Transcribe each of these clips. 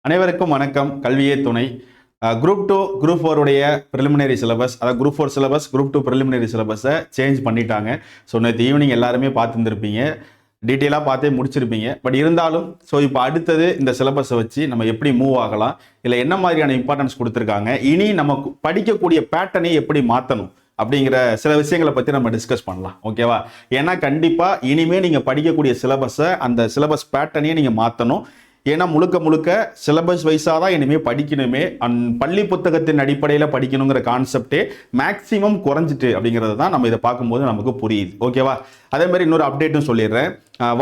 அனைவருக்கும் வணக்கம். கல்வியே துணை. குரூப் 2 குரூப் 4 உடைய ப்ரிலிமினரி சிலபஸ், அதாவது குரூப் 4 சிலபஸ் குரூப் 2 ப்ரிலிமினரி சிலபஸை சேஞ்ச் பண்ணிட்டாங்க. ஸோ நேற்று ஈவினிங் எல்லாருமே பார்த்துருந்துருப்பீங்க, டீட்டெயிலாக பார்த்தே முடிச்சிருப்பீங்க. பட் இருந்தாலும் இப்போ அடுத்தது இந்த சிலபஸை வச்சு நம்ம எப்படி மூவ் ஆகலாம், இல்லை என்ன மாதிரியான இம்பார்ட்டன்ஸ் கொடுத்துருக்காங்க, இனி நம்ம படிக்கக்கூடிய பேட்டர்னை எப்படி மாற்றணும் அப்படிங்கிற சில விஷயங்களை பற்றி நம்ம டிஸ்கஸ் பண்ணலாம். ஓகேவா? ஏன்னா கண்டிப்பாக இனிமேல் நீங்கள் படிக்கக்கூடிய சிலபஸை, அந்த சிலபஸ் பேட்டர்னையே நீங்கள் மாற்றணும். ஏன்னா முழுக்க முழுக்க சிலபஸ் வைஸாக தான் இனிமேல் படிக்கணுமே. பள்ளி புத்தகத்தின் அடிப்படையில் படிக்கணுங்கிற கான்செப்டே மேக்ஸிமம் குறைஞ்சிட்டு அப்படிங்கிறது தான் நம்ம இதை பார்க்கும்போது நமக்கு புரியுது. ஓகேவா? அதே மாதிரி இன்னொரு அப்டேட்டும் சொல்லிடுறேன்.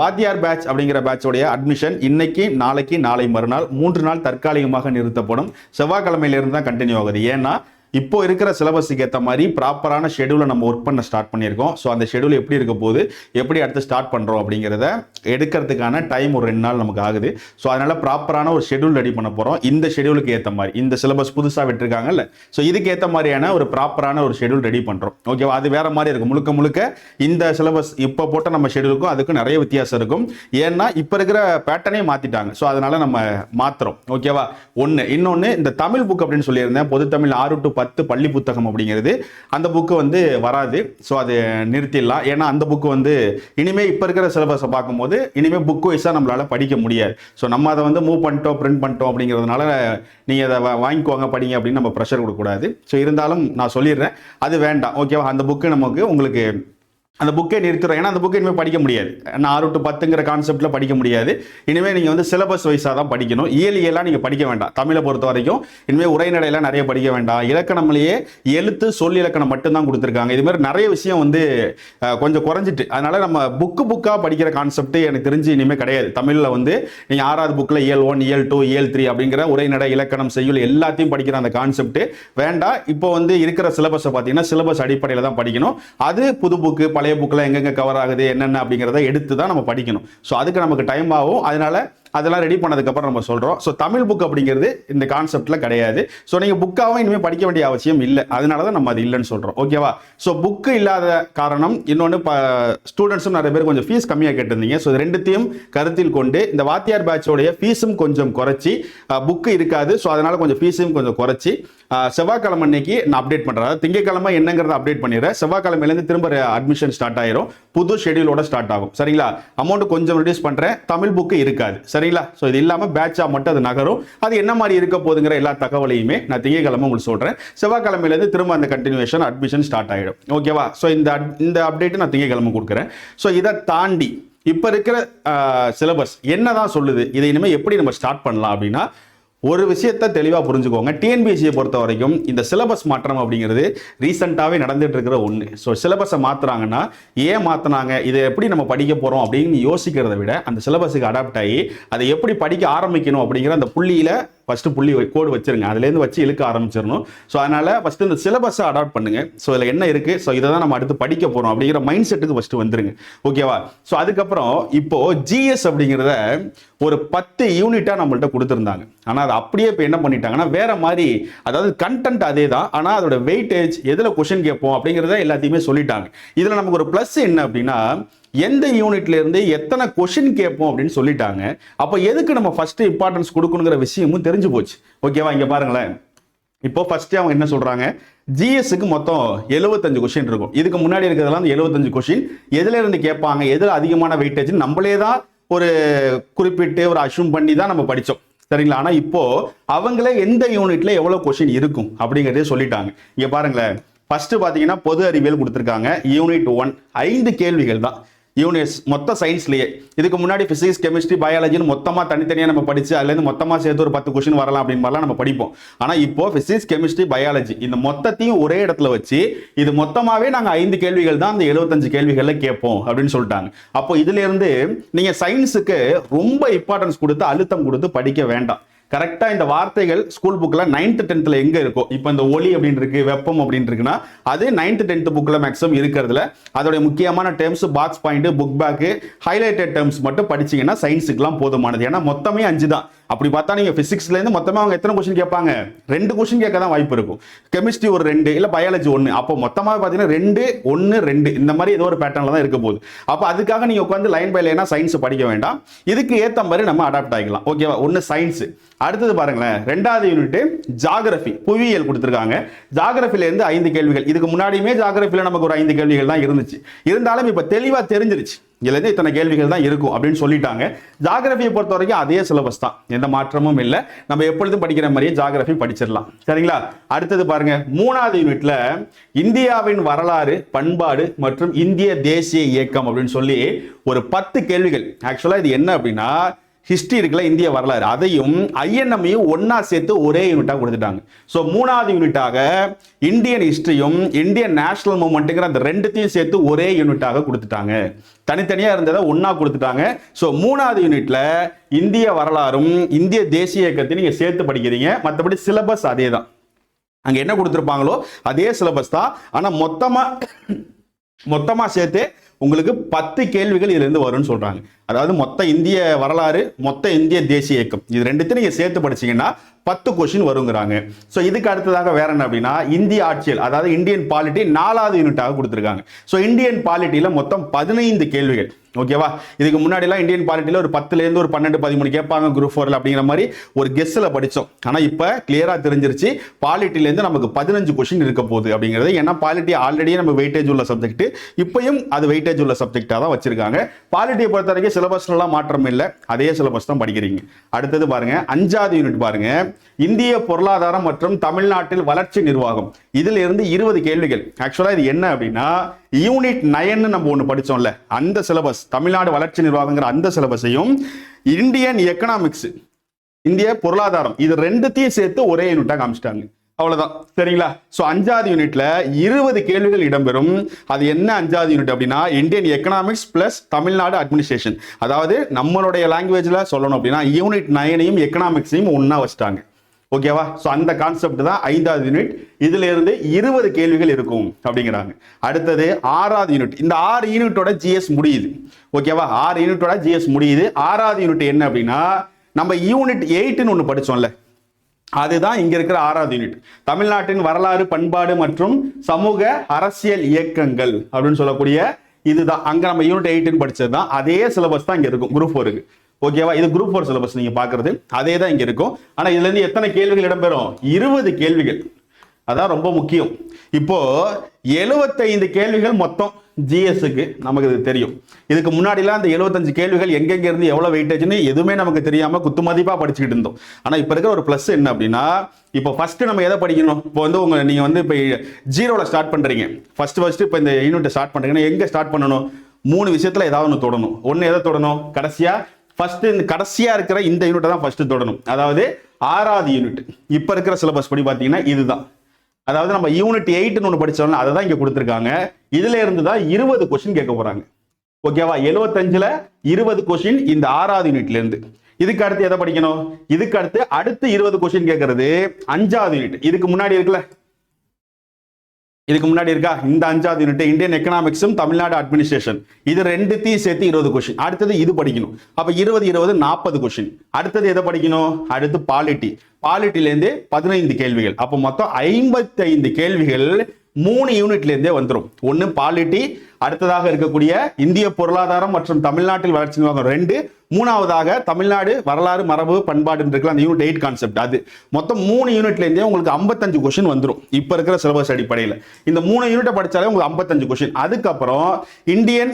வாத்தியார் பேட்ச் அப்படிங்கிற பேட்சோடைய அட்மிஷன் இன்னைக்கு, நாளைக்கு, நாளை மறுநாள் 3 நாள் தற்காலிகமாக நிறுத்தப்படும். செவ்வாய்க்கிழமையிலிருந்து தான் கண்டினியூ ஆகுது. ஏன்னா இப்போ இருக்கிற சிலபஸுக்கு ஏற்ற மாதிரி ப்ராப்பரான ஷெடியூலை நம்ம ஒர்க் பண்ண ஸ்டார்ட் பண்ணியிருக்கோம். ஸோ அந்த ஷெடியூல் எப்படி இருக்க போது, எப்படி அடுத்து ஸ்டார்ட் பண்ணுறோம் அப்படிங்கிறத எடுக்கிறதுக்கான டைம் ஒரு 2 நாள் நமக்கு ஆகுது. ஸோ அதனால் ப்ராப்பரான ஒரு ஷெடியூல் ரெடி பண்ண போகிறோம். இந்த ஷெடியூலுக்கு ஏற்ற மாதிரி, இந்த சிலபஸ் புதுசாக விட்டுருக்காங்கல்ல, ஸோ இதுக்கு ஏற்ற மாதிரியான ஒரு ப்ராப்பரான ஒரு ஷெடியூல் ரெடி பண்ணுறோம். ஓகேவா? அது வேறு மாதிரி இருக்கும். முழுக்க முழுக்க இந்த சிலபஸ் இப்போ போட்ட நம்ம ஷெடியூலுக்கும் அதுக்கும் நிறைய வித்தியாசம் இருக்கும். ஏன்னா இப்போ இருக்கிற பேட்டர்னே மாற்றிட்டாங்க. ஸோ அதனால் நம்ம மாற்றுறோம். ஓகேவா? இன்னொன்று இந்த தமிழ் புக் அப்படின்னு சொல்லியிருந்தேன். பொது தமிழ் 6 to 10 பள்ளி புத்தகம் அப்படிங்கிறது, அந்த புக்கு வராது. ஸோ அது நிறுத்திடலாம். ஏன்னா அந்த புக்கு இனிமேல் இப்போ இருக்கிற சிலபஸை பார்க்கும்போது இனிமேல் புக் வைஸாக நம்மளால் படிக்க முடியாது. ஸோ நம்ம அதை மூவ் பண்ணிட்டோம், பிரிண்ட் பண்ணிட்டோம் அப்படிங்கிறதுனால நீங்கள் அதை வாங்கிக்குவாங்க, படிங்க அப்படின்னு நம்ம ப்ரெஷர் கொடுக்கக்கூடாது. ஸோ இருந்தாலும் நான் சொல்லிடுறேன், அது வேண்டாம். ஓகேவா? அந்த புக்கு உங்களுக்கு அந்த புக்கே நிறுத்துறோம். ஏன்னா அந்த புக்கை இனிமேல் படிக்க முடியாது. நான் 6 to 10ங்கிற கான்செப்டில் படிக்க முடியாது. இனிமேல் நீங்கள் சிலபஸ் வைஸாக தான் படிக்கணும். இயலியெல்லாம் நீங்கள் படிக்க வேண்டாம். தமிழை பொறுத்த வரைக்கும் இனிமேல் உரைநடையெல்லாம் நிறைய படிக்க வேண்டாம். இலக்கணம்லேயே எழுத்து, சொல் இலக்கணம் மட்டும்தான் கொடுத்துருக்காங்க. இது மாதிரி நிறைய விஷயம் கொஞ்சம் குறைஞ்சிட்டு, அதனால நம்ம புக்காக படிக்கிற கான்செப்ட் எனக்கு தெரிஞ்சு இனிமேல் கிடையாது. தமிழில் நீங்கள் 6வது புக்கில் இயல் 1, இயல் 2, இயல் 3 அப்படிங்கிற உரைநடை, இலக்கணம், செய்யுள் எல்லாத்தையும் படிக்கிற அந்த கான்செப்ட் வேண்டாம். இப்போ இருக்கிற சிலபஸை பார்த்தீங்கன்னா சிலபஸ் அடிப்படையில் தான் படிக்கணும். அது புது புக்கு, பழைய புக்கில் எங்கெங்க கவர் ஆகுது, என்னென்ன அப்படிங்கிறத எடுத்து தான் நம்ம படிக்கணும். ஸோ அதுக்கு நமக்கு டைம் ஆகும். அதனால அதெல்லாம் ரெடி பண்ணதுக்கப்புறம் நம்ம சொல்கிறோம். ஸோ தமிழ் புக் அப்படிங்கிறது இந்த கான்செப்டில் கிடையாது. ஸோ நீங்கள் புக்காகவும் இனிமேல் படிக்க வேண்டிய அவசியம் இல்லை. அதனால தான் நம்ம அது இல்லைன்னு சொல்கிறோம். ஓகேவா? ஸோ புக்கு இல்லாத காரணம் இன்னொன்று, ஸ்டூடெண்ட்ஸும் நிறைய பேர் கொஞ்சம் ஃபீஸ் கம்மியாக கேட்டிருந்தீங்க. ஸோ இது ரெண்டுத்தையும் கருத்தில் கொண்டு இந்த வாத்தியார் பேட்சோடைய ஃபீஸும் கொஞ்சம் குறைச்சி, புக்கு இருக்காது. ஸோ அதனால் கொஞ்சம் ஃபீஸையும் கொஞ்சம் குறைச்சி செவ்வாய்க்கிழமை அன்னைக்கு நான் அப்டேட் பண்ணுறேன். அதாவது திங்கக்கிழமை என்னங்கிறத அப்டேட் பண்ணிடுறேன். செவ்வாய்க்கிழமையிலேருந்து திரும்ப அட்மிஷன் ஸ்டார்ட் ஆயிரும். புது ஷெடியூலோட ஸ்டார்ட் ஆகும். சரிங்களா? அமௌண்ட் கொஞ்சம் ரெடியூஸ் பண்ணுறேன். தமிழ் புக்கு இருக்காது. சரிங்களா? ஸோ இது இல்லாமல் பேட்சா மட்டும் அது நகரும். அது என்ன மாதிரி இருக்க போதுங்கிற எல்லா தகவலையுமே நான் திங்கக்கிழமை உங்களுக்கு சொல்கிறேன். செவ்வாய்க்கிழமையிலேருந்து திரும்ப அந்த கண்டினியூஷன் அட்மிஷன் ஸ்டார்ட் ஆகிடும். ஓகேவா? ஸோ இந்த அப்டேட்டு நான் திங்கக்கிழமை கொடுக்குறேன். ஸோ இதை தாண்டி இப்போ இருக்கிற சிலபஸ் என்னதான் சொல்லுது, இதை இனிமேல் எப்படி நம்ம ஸ்டார்ட் பண்ணலாம் அப்படின்னா, ஒரு விஷயத்தை தெளிவாக புரிஞ்சுக்கோங்க. டிஎன்பிஎஸ்சியை பொறுத்த வரைக்கும் இந்த சிலபஸ் மாற்றம் அப்படிங்கிறது ரீசெண்டாகவே நடந்துட்டு இருக்கிற ஒன்று. ஸோ சிலபஸை மாற்றுறாங்கன்னா ஏன் மாற்றினாங்க, இதை எப்படி நம்ம படிக்க போகிறோம் அப்படின்னு யோசிக்கிறத விட, அந்த சிலபஸுக்கு அடாப்ட் ஆகி அதை எப்படி படிக்க ஆரம்பிக்கணும் அப்படிங்கிற அந்த புள்ளியில் ஃபஸ்ட்டு புள்ளி கோடு வச்சிருங்க. அதுலேருந்து வச்சு இழுக்க ஆரம்பிச்சிடணும். ஸோ அதனால் ஃபஸ்ட்டு இந்த சிலபஸை அடாப்ட் பண்ணுங்க. ஸோ இதில் என்ன இருக்குது, ஸோ இதை தான் நம்ம அடுத்து படிக்க போகிறோம் அப்படிங்கிற மைண்ட் செட்டுக்கு ஃபஸ்ட்டு வந்துருங்க. ஓகேவா? ஸோ அதுக்கப்புறம் இப்போது ஜிஎஸ் அப்படிங்கிறத ஒரு 10 யூனிட்டாக நம்மள்ட்ட கொடுத்துருந்தாங்க. ஆனால் அது அப்படியே இப்போ என்ன பண்ணிட்டாங்கன்னா வேற மாதிரி, அதாவது கண்டென்ட் அதே தான், ஆனால் அதோட வெயிட்டேஜ், எதில் கொஷின் கேட்போம் அப்படிங்கிறத எல்லாத்தையுமே சொல்லிட்டாங்க. இதில் நமக்கு ஒரு ப்ளஸ் என்ன அப்படின்னா, எந்த யூனிட்ல இருந்து எத்தனை கொஷின் கேட்போம் அப்படின்னு சொல்லிட்டாங்க. அப்போ எதுக்கு நம்ம ஃபர்ஸ்ட் இம்பார்ட்டன்ஸ் கொடுக்கணுங்கிற விஷயமும் தெரிஞ்சு போச்சு. ஓகேவா? இங்க பாருங்களேன். இப்போ ஃபர்ஸ்ட் அவங்க என்ன சொல்றாங்க, ஜிஎஸ்க்கு மொத்தம் 75 கொஸ்டின் இருக்கும். இதுக்கு முன்னாடி இருக்கிறதெல்லாம் 75 கொஸ்டின் எதுல இருந்து கேட்பாங்க, எதுல அதிகமான வெயிட்டேஜ் நம்மளே தான் ஒரு குறிப்பிட்டு ஒரு அஷ்யூம் பண்ணி தான் நம்ம படித்தோம். சரிங்களா? ஆனால் இப்போ அவங்களே எந்த யூனிட்ல எவ்வளவு கொஸ்டின் இருக்கும் அப்படிங்கிறதே சொல்லிட்டாங்க. இங்க பாருங்களேன். ஃபர்ஸ்ட் பார்த்தீங்கன்னா பொது அறிவியல் கொடுத்துருக்காங்க. யூனிட் 1 5 கேள்விகள் தான். யூனிட்ஸ் மொத்த சயின்ஸ்லேயே இதுக்கு முன்னாடி பிசிக்ஸ், கெமிஸ்ட்ரி, பயாலஜின்னு மொத்தமாக தனித்தனியாக நம்ம படித்து அதுலேருந்து மொத்தமாக சேர்த்து ஒரு 10 கொஸ்டின் வரலாம் அப்படின்னு மாதிரிலாம் நம்ம படிப்போம். ஆனால் இப்போ பிசிக்ஸ், கெமிஸ்ட்ரி, பயாலஜி இந்த மொத்தத்தையும் ஒரே இடத்துல வச்சு இது மொத்தமாகவே நாங்கள் 5 கேள்விகள் தான் அந்த 75 கேள்விகளில் கேட்போம் அப்படின்னு சொல்லிட்டாங்க. அப்போ இதுலேருந்து நீங்கள் சயின்ஸுக்கு ரொம்ப இம்பார்ட்டன்ஸ் கொடுத்து அழுத்தம் கொடுத்து படிக்க வேண்டாம். கரெக்டா இந்த வார்த்தைகள் ஸ்கூல் புக்ல 9th 10th எங்க இருக்கும், இப்போ இந்த ஒளி அப்படின்னு இருக்கு, வெப்பம் அப்படின்னு இருக்குன்னா அது 9th 10th புக்ல மேக்ஸிமம் இருக்கிறதுல அதோட முக்கியமான terms, box point, book back, highlighted terms மட்டும் படிச்சீங்கன்னா சயின்ஸுக்குலாம் போதுமானது. ஏன்னா மொத்தமே 5 தான். அப்படி பார்த்தா நீங்க பிசிக்ஸ்ல இருந்து மொத்தமா அவங்க எத்தனை क्वेश्चन கேட்பாங்க? 2 क्वेश्चन கேட்க தான் வாய்ப்பு இருக்கும். கெமிஸ்ட்ரி ஒரு 2 இல்ல பயாலஜி 1. அப்போ மொத்தமா பாத்தீங்கன்னா 2 1 2 இந்த மாதிரி ஏதோ ஒரு பேட்டர்ன்ல தான் இருக்க போகுது. அப்ப அதுக்காக நீங்க உட்கார்ந்து லைன் பை லைனா சயின்ஸ் படிக்க வேண்டாம். இதுக்கு ஏத்த மாதிரி நம்ம அடாப்ட் ஆகிக்கலாம். ஓகேவா? ஒன்னு சயின்ஸ். அடுத்தது பாருங்களேன், 2வது யூனிட் ஜியோகிராஃபி, புவியியல் கொடுத்திருக்காங்க. ஜியோகிராஃபில இருந்து 5 கேள்விகள். இதுக்கு முன்னாடியுமே ஜியோகிராஃபில நமக்கு ஒரு 5 கேள்விகள் தான் இருந்துச்சு. இருந்தாலும் இப்ப தெளிவா தெரிஞ்சிருச்சு இதுல இருந்து இத்தனை கேள்விகள் தான் இருக்கும் அப்படின்னு சொல்லிட்டாங்க. ஜியோகிராஃபியை பொறுத்த வரைக்கும் அதே சிலபஸ் தான், எந்த மாற்றமும் இல்லை. நம்ம எப்பொழுதும் படிக்கிற மாதிரியே ஜியோகிராஃபி படிச்சிடலாம். சரிங்களா? அடுத்தது பாருங்க, 3வது யூனிட்ல இந்தியாவின் வரலாறு, பண்பாடு மற்றும் இந்திய தேசிய இயக்கம் அப்படின்னு சொல்லி ஒரு 10 கேள்விகள். ஆக்சுவலா இது என்ன அப்படின்னா, ஹிஸ்டரி இருக்குல்ல, இந்திய வரலாறு, அதையும் ஐஎன்எம்மையும் ஒன்னா சேர்த்து ஒரே யூனிட்டா கொடுத்துட்டாங்க. ஸோ 3வது யூனிட்டாக இந்தியன் ஹிஸ்டரியும் இந்தியன் நேஷனல் மூவ்மெண்ட்டுங்கிற அந்த ரெண்டுத்தையும் சேர்த்து ஒரே யூனிட்டாக கொடுத்துட்டாங்க. தனித்தனியா இருந்ததை ஒன்னா கொடுத்துட்டாங்க. ஸோ 3வது யூனிட்ல இந்திய வரலாறும் இந்திய தேசிய இயக்கத்தையும் நீங்க சேர்த்து படிக்கிறீங்க. மற்றபடி சிலபஸ் அதே தான், அங்க என்ன கொடுத்துருப்பாங்களோ அதே சிலபஸ் தான். ஆனா மொத்தமா சேர்த்து உங்களுக்கு 10 கேள்விகள் இதுல இருந்து வரும்னு சொல்றாங்க. அதாவது மொத்த இந்திய வரலாறு, மொத்த இந்திய தேசிய இயக்கம், இது ரெண்டுத்தையும் நீங்க சேர்த்து படிச்சீங்கன்னா 10 क्वेश्चन வருங்கிறாங்க. சோ இதுக்கு அடுத்ததாக வேற என்ன அப்படின்னா, இந்திய ஆட்சியல், அதாவது இந்தியன் பாலிட்டி 4வது யூனிட்டாக கொடுத்திருக்காங்க. சோ இந்தியன் பாலிட்டியில மொத்தம் 15 கேள்விகள். ஓகேவா? இதுக்கு முன்னாடி எல்லாம் இந்தியன் பாலிட்டியில ஒரு 10ல இருந்து ஒரு 12 13 கேட்பாங்க குரூப் 4ல அப்படிங்கிற மாதிரி ஒரு கெஸ்ல படிச்சோம். ஆனா இப்ப கிளியரா தெரிஞ்சிருச்சு பாலிட்டில இருந்து நமக்கு 15 क्वेश्चन இருக்க போகுது அப்படிங்கிறது. ஏன்னா பாலிட்டி ஆல்ரெடி நம்ம வெயிட்டேஜ் உள்ள சப்ஜெக்ட், இப்பயும் அது வெயிட்டேஜ் உள்ள சப்ஜெக்டா தான் வச்சிருக்காங்க. பாலிட்டியை பொறுத்த வரைக்கும் சிலபஸ்ல எல்லாம் மாற்றம் இல்லை, அதே சிலபஸ் தான் படிக்கிறீங்க. அடுத்தது பாருங்க, 5வது யூனிட் பாருங்க, இந்திய பொருளாதாரம் மற்றும் தமிழ்நாட்டில் வளர்ச்சி நிர்வாகம். இதுல இருந்து 20 கேள்விகள். ஆக்சுவலா இது என்ன அப்படின்னா, யூனிட் 9 நம்ம ஒன்று படிச்சோம்ல, அந்த சிலபஸ், தமிழ்நாடு வளர்ச்சி நிர்வாகங்கிற அந்த சிலபஸையும் இந்தியன் எக்கனாமிக்ஸ், இந்திய பொருளாதாரம், இது ரெண்டுத்தையும் சேர்த்து ஒரே யூனிட்டா காமிச்சிட்டாங்க. அவ்வளவுதான். சரிங்களா? சோ 5வது யூனிட்ல 20 கேள்விகள் இடம்பெறும். அது என்ன 5வது யூனிட் அப்படின்னா, Indian economics plus Tamil Nadu administration. அதாவது நம்மளுடைய லாங்குவேஜ்ல சொல்லணும் அப்படின்னா யூனிட் 9ஐயும் எக்கனாமிக்ஸையும் ஒன்னா வச்சுட்டாங்க. ஓகேவா? சோ அந்த கான்செப்ட் தான் 5வது யூனிட். இதுல இருந்து 20 கேள்விகள் இருக்கும் அப்படிங்கிறாங்க. அடுத்தது 6வது யூனிட். இந்த 6 யூனிட்டோட ஜிஎஸ் முடியுது. ஓகேவா? 6 யூனிட்டோட ஜிஎஸ் முடியுது. 6வது யூனிட் என்ன அப்படின்னா, நம்ம யூனிட் 8ன்னு ஒன்று படிச்சோம்ல, அதுதான் இங்க இருக்கிற 6வது யூனிட். தமிழ்நாட்டின் வரலாறு, பண்பாடு மற்றும் சமூக அரசியல் இயக்கங்கள் அப்படின்னு சொல்லக்கூடிய இதுதான். அங்க நம்ம யூனிட் 8ன்னு படிச்சது தான், அதே சிலபஸ் தான் இங்க இருக்கும் குரூப் 4க்கு. ஓகேவா? இது குரூப் 4 சிலபஸ் நீங்க பாக்குறது அதே தான் இங்க இருக்கும். ஆனா இதுல இருந்து எத்தனை கேள்விகள் இடம்பெறும்? 20 கேள்விகள். அதான் ரொம்ப முக்கியம். இப்போ 75 கேள்விகள் மொத்தம் ஜிஎஸ்க்கு நமக்கு இது தெரியும். இதுக்கு முன்னாடிலாம் அந்த 75 கேள்விகள் எங்கெங்க இருந்து எவ்வளவு வெயிட்டேஜ்னு எதுவுமே நமக்கு தெரியாம குத்து மதிப்பா படிச்சுக்கிட்டு இருந்தோம். ஆனா இப்ப இருக்கிற ஒரு பிளஸ் என்ன அப்படின்னா, இப்போ ஃபர்ஸ்ட் நம்ம எதை படிக்கணும்? இப்போ வந்து நீங்க வந்து இப்போ 0ல ஸ்டார்ட் பண்றீங்க. ஃபர்ஸ்ட் இப்போ இந்த யூனிட் ஸ்டார்ட் பண்றீங்கன்னா எங்க ஸ்டார்ட் பண்ணணும்? 3 விஷயத்துல ஏதாவது ஒன்று தொடணும். ஒன்னு எதை தொடணும்? கடைசியா ஃபர்ஸ்ட் இந்த கடைசியா இருக்கிற இந்த யூனிட்டை தான் ஃபர்ஸ்ட் தொடணும். அதாவது 6வது யூனிட். இப்ப இருக்கிற சிலபஸ் படி பாத்தீங்கன்னா இதுதான். அதாவது நம்ம யூனிட் 8ன்னு ஒன்று படிச்சோம்னா அதை தான் இங்க கொடுத்துருக்காங்க. இதுல இருந்து தான் 20 क्वेश्चन கேட்க போறாங்க. ஓகேவா? 75ல 20 क्वेश्चन இந்த 6வது யூனிட்ல இருந்து. இதுக்கு அடுத்து எதை படிக்கணும்? இதுக்கு அடுத்து 20 क्वेश्चन கேட்கறது 5வது யூனிட். இதுக்கு முன்னாடி இருக்குல்ல, இதுக்கு முன்னாடி இருக்கா இந்த 5வது யூனிட் இந்தியன் எக்கனாமிக்ஸும் தமிழ்நாடு அட்மினிஸ்ட்ரேஷன், இது ரெண்டுத்தையும் சேர்த்து 20 क्वेश्चन. அடுத்தது இது படிக்கணும். அப்ப 20 20 40 क्वेश्चन. அடுத்தது எதை படிக்கணும்? அடுத்து பாலிட்டில இருந்து 15 கேள்விகள். அப்ப மொத்தம் 55 கேள்விகள் 3 யூனிட்ல இருந்தே வந்துடும். ஒன்னு பாலிட்டி, அடுத்ததாக இருக்கக்கூடிய இந்திய பொருளாதாரம் மற்றும் தமிழ்நாட்டில் வளர்ச்சி நிர்வாகம் 2, மூணாவதாக தமிழ்நாடு வரலாறு, மரபு, பண்பாடு இருக்குல்ல அந்த யூனிட் 8 கான்செப்ட். அது மொத்தம் 3 யூனிட்ல இருந்தே உங்களுக்கு 55 क्वेश्चन வந்துடும். இப்ப இருக்கிற சிலபஸ் அடிப்படையில் இந்த 3 யூனிட்டை படிச்சாலே உங்களுக்கு 55 क्वेश्चन. அதுக்கப்புறம் இந்தியன்